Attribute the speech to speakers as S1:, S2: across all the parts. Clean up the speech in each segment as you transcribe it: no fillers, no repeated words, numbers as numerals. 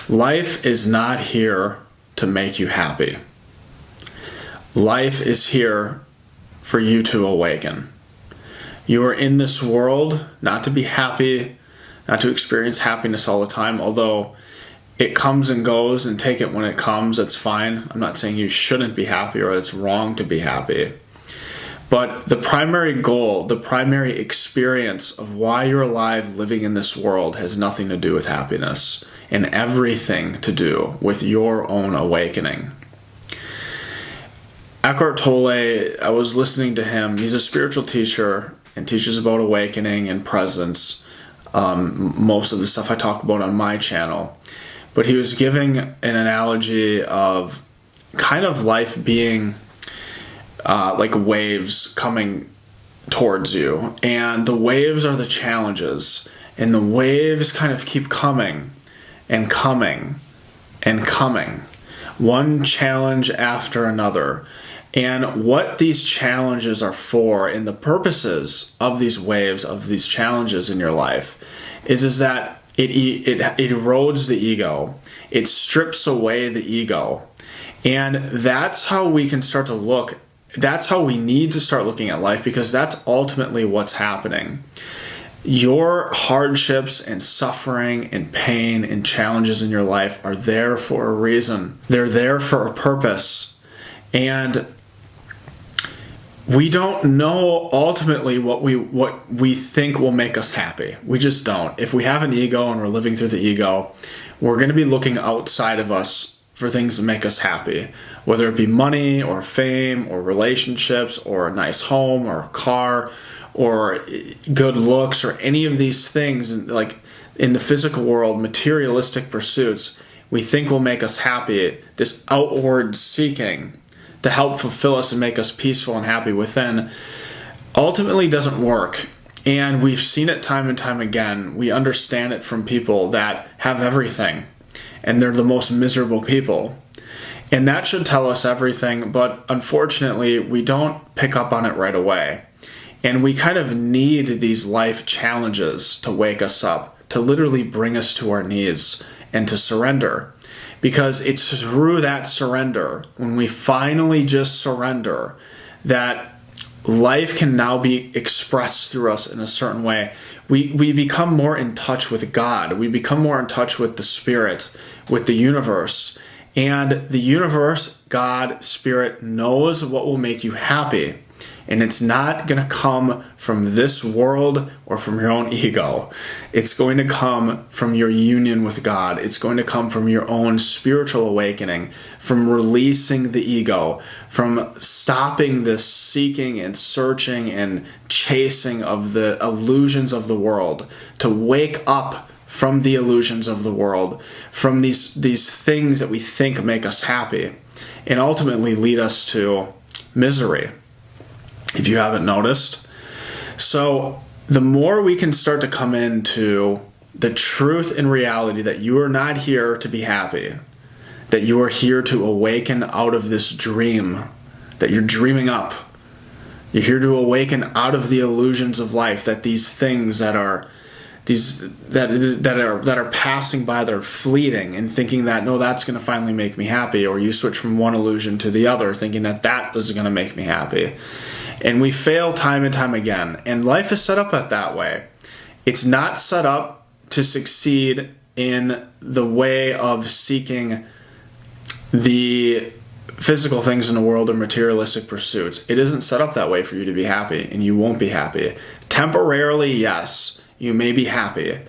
S1: Life is not here to make you happy. Life is here for you to awaken. You are in this world not to be happy, not to experience happiness all the time, although it comes and goes, and take it when it comes. That's fine. I'm not saying you shouldn't be happy or it's wrong to be happy. But the primary goal, the primary experience of why you're alive living in this world has nothing to do with happiness and everything to do with your own awakening. Eckhart Tolle, I was listening to him. He's a spiritual teacher and teaches about awakening and presence. Most of the stuff I talk about on my channel. But he was giving an analogy of kind of life being like waves coming towards you. And the waves are the challenges. And the waves kind of keep coming and coming and coming. One challenge after another. And what these challenges are for, and the purposes of these waves, of these challenges in your life, is that it erodes the ego. It strips away the ego. And that's how we can start to look. That's how we need to start looking at life, because that's ultimately what's happening. Your hardships and suffering and pain and challenges in your life are there for a reason. They're there for a purpose. And we don't know ultimately what we think will make us happy. We just don't. If we have an ego and we're living through the ego, we're going to be looking outside of us for things that make us happy, whether it be money or fame or relationships or a nice home or a car or good looks or any of these things. Like in the physical world, materialistic pursuits we think will make us happy, this outward seeking to help fulfill us and make us peaceful and happy within, ultimately doesn't work. And we've seen it time and time again. We understand it from people that have everything, and they're the most miserable people. And that should tell us everything, but unfortunately, we don't pick up on it right away. And we kind of need these life challenges to wake us up, to literally bring us to our knees and to surrender. Because it's through that surrender, when we finally just surrender, that life can now be expressed through us in a certain way. We become more in touch with God. We become more in touch with the Spirit, with the universe. And the universe, God, Spirit, knows what will make you happy. And it's not going to come from this world or from your own ego. It's going to come from your union with God. It's going to come from your own spiritual awakening, from releasing the ego, from stopping this seeking and searching and chasing of the illusions of the world, to wake up from the illusions of the world, from these things that we think make us happy, and ultimately lead us to misery, if you haven't noticed. So the more we can start to come into the truth and reality that you are not here to be happy, that you are here to awaken out of this dream that you're dreaming up. You're here to awaken out of the illusions of life, that these things that are passing by, they're fleeting, and thinking that, no, that's going to finally make me happy. Or you switch from one illusion to the other thinking that is going to make me happy. And we fail time and time again. And life is set up that way. It's not set up to succeed in the way of seeking the physical things in the world or materialistic pursuits. It isn't set up that way for you to be happy, and you won't be happy. Temporarily, yes, you may be happy.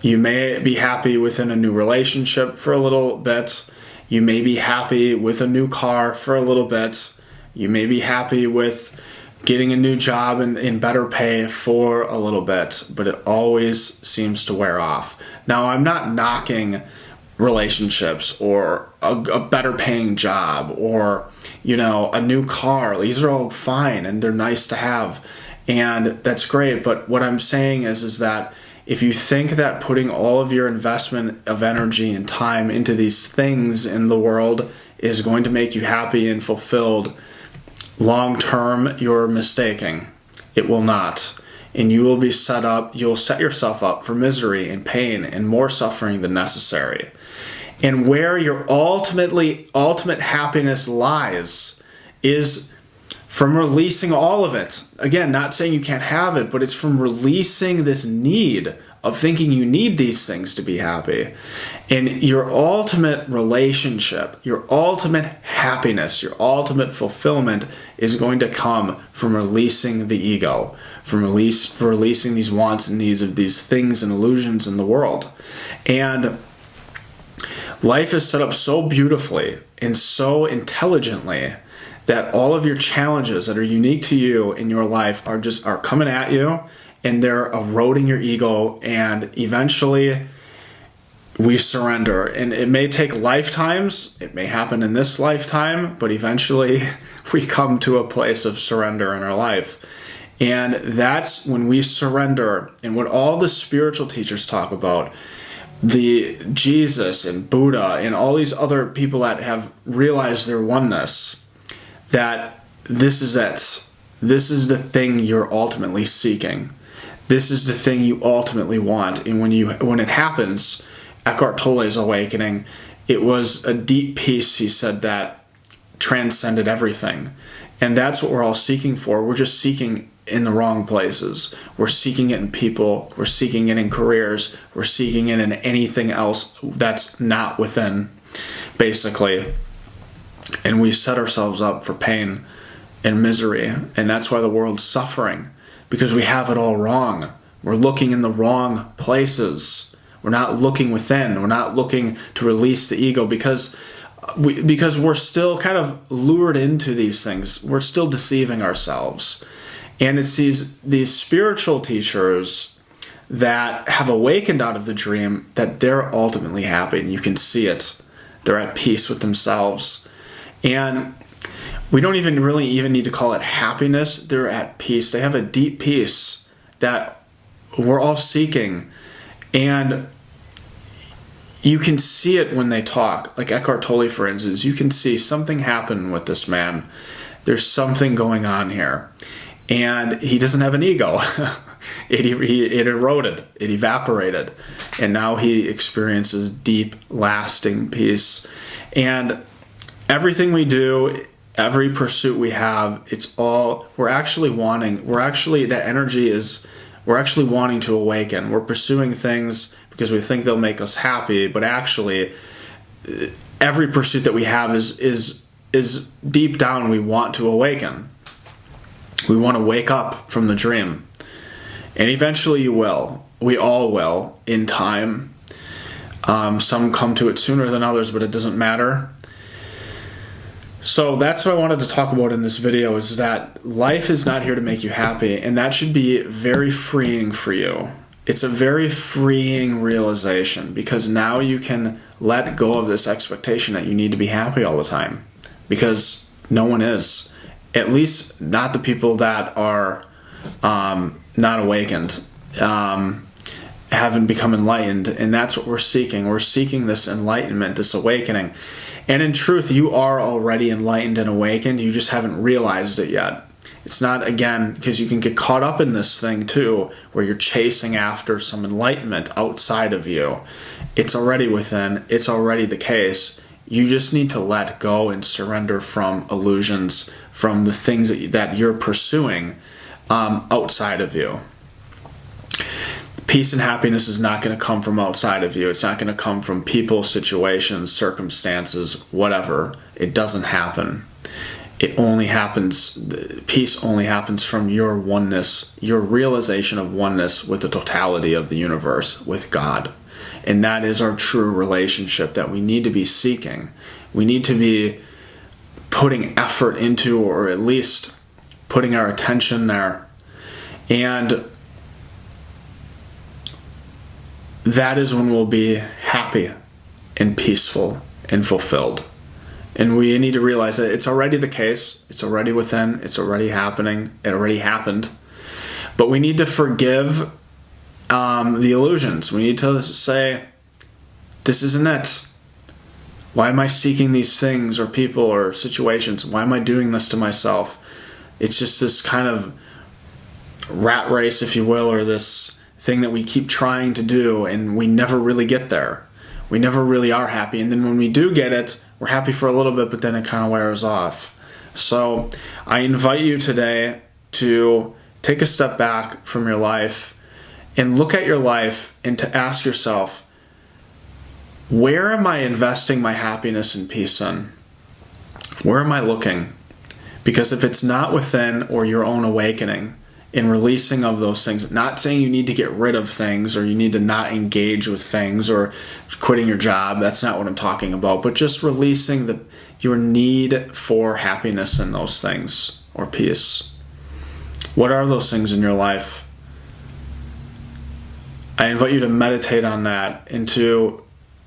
S1: You may be happy within a new relationship for a little bit. You may be happy with a new car for a little bit. You may be happy with getting a new job and better pay for a little bit, but it always seems to wear off. Now, I'm not knocking relationships or a better paying job or, a new car. These are all fine and they're nice to have, and that's great. But what I'm saying is that if you think that putting all of your investment of energy and time into these things in the world is going to make you happy and fulfilled, long term, you're mistaken. It will not. And you'll set yourself up for misery and pain and more suffering than necessary. And where your ultimate happiness lies is from releasing all of it. Again, not saying you can't have it, but it's from releasing this need of thinking you need these things to be happy. And your ultimate relationship, your ultimate happiness, your ultimate fulfillment is going to come from releasing the ego, from releasing these wants and needs of these things and illusions in the world. And life is set up so beautifully and so intelligently that all of your challenges that are unique to you in your life are coming at you, and they're eroding your ego, and eventually we surrender. And it may take lifetimes, it may happen in this lifetime, but eventually we come to a place of surrender in our life. And that's when we surrender, and what all the spiritual teachers talk about, the Jesus and Buddha and all these other people that have realized their oneness, that this is it. This is the thing you're ultimately seeking. This is the thing you ultimately want. And when it happens, Eckhart Tolle's awakening, it was a deep peace, he said, that transcended everything. And that's what we're all seeking for. We're just seeking in the wrong places. We're seeking it in people. We're seeking it in careers. We're seeking it in anything else that's not within, basically. And we set ourselves up for pain and misery. And that's why the world's suffering, because we have it all wrong. We're looking in the wrong places. We're not looking within. We're not looking to release the ego because we're still kind of lured into these things. We're still deceiving ourselves. And it's these spiritual teachers that have awakened out of the dream that they're ultimately happy, and you can see it. They're at peace with themselves. And we don't even need to call it happiness. They're at peace. They have a deep peace that we're all seeking. And you can see it when they talk. Like Eckhart Tolle, for instance, you can see something happen with this man. There's something going on here. And he doesn't have an ego. It eroded. It evaporated. And now he experiences deep, lasting peace. And everything we do, every pursuit we have, we're actually wanting to awaken. We're pursuing things because we think they'll make us happy, but actually every pursuit that we have is deep down we want to awaken. We want to wake up from the dream. And eventually you will. We all will in time. Some come to it sooner than others, but it doesn't matter. So that's what I wanted to talk about in this video, is that life is not here to make you happy, and that should be very freeing for you. It's a very freeing realization, because now you can let go of this expectation that you need to be happy all the time, because no one is. At least not the people that are not awakened, haven't become enlightened, and that's what we're seeking. We're seeking this enlightenment, this awakening. And in truth, you are already enlightened and awakened. You just haven't realized it yet. It's not, again, because you can get caught up in this thing too, where you're chasing after some enlightenment outside of you. It's already within. It's already the case. You just need to let go and surrender from illusions, from the things that you're pursuing outside of you. Peace and happiness is not going to come from outside of you. It's not going to come from people, situations, circumstances, whatever. It doesn't happen. It only happens, peace only happens from your oneness, your realization of oneness with the totality of the universe, with God. And that is our true relationship that we need to be seeking. We need to be putting effort into, or at least putting our attention there. And that is when we'll be happy and peaceful and fulfilled. And we need to realize that it's already the case. It's already within. It's already happening. It already happened. But we need to forgive the illusions. We need to say, this isn't it. Why am I seeking these things or people or situations? Why am I doing this to myself? It's just this kind of rat race, if you will, or this thing that we keep trying to do and we never really get there. we never really are happy. And then when we do get it, we're happy for a little bit, but then it kind of wears off. So I invite you today to take a step back from your life and look at your life and to ask yourself, where am I investing my happiness and peace in? Where am I looking? Because if it's not within or your own awakening and releasing of those things, not saying you need to get rid of things or you need to not engage with things or quitting your job, that's not what I'm talking about, but just releasing your need for happiness in those things or peace. What are those things in your life? I invite you to meditate on that and to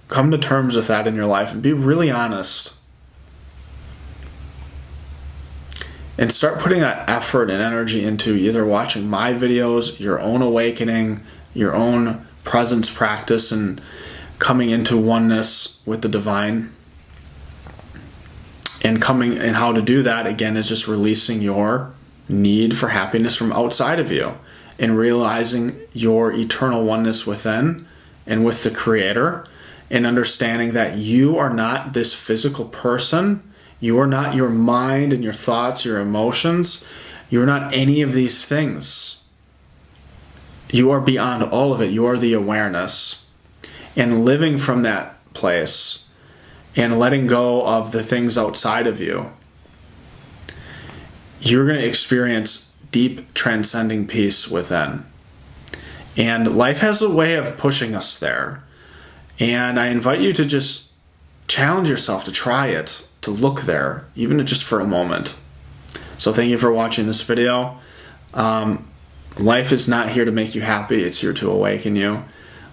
S1: come to terms with that in your life and be really honest. And start putting that effort and energy into either watching my videos, your own awakening, your own presence practice, and coming into oneness with the divine. And how to do that, again, is just releasing your need for happiness from outside of you and realizing your eternal oneness within and with the Creator, and understanding that you are not this physical person. You are not your mind and your thoughts, your emotions. You are not any of these things. You are beyond all of it. You are the awareness. And living from that place and letting go of the things outside of you, you're going to experience deep transcending peace within. And life has a way of pushing us there. And I invite you to just challenge yourself to try it, to look there, even just for a moment. So thank you for watching this video. Life is not here to make you happy. It's here to awaken you.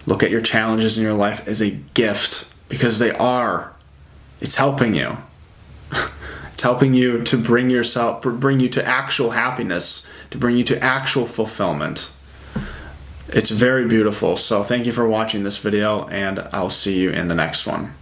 S1: Look at your challenges in your life as a gift, because they are. It's helping you. It's helping you to bring you to actual happiness, to bring you to actual fulfillment. It's very beautiful. So thank you for watching this video, and I'll see you in the next one.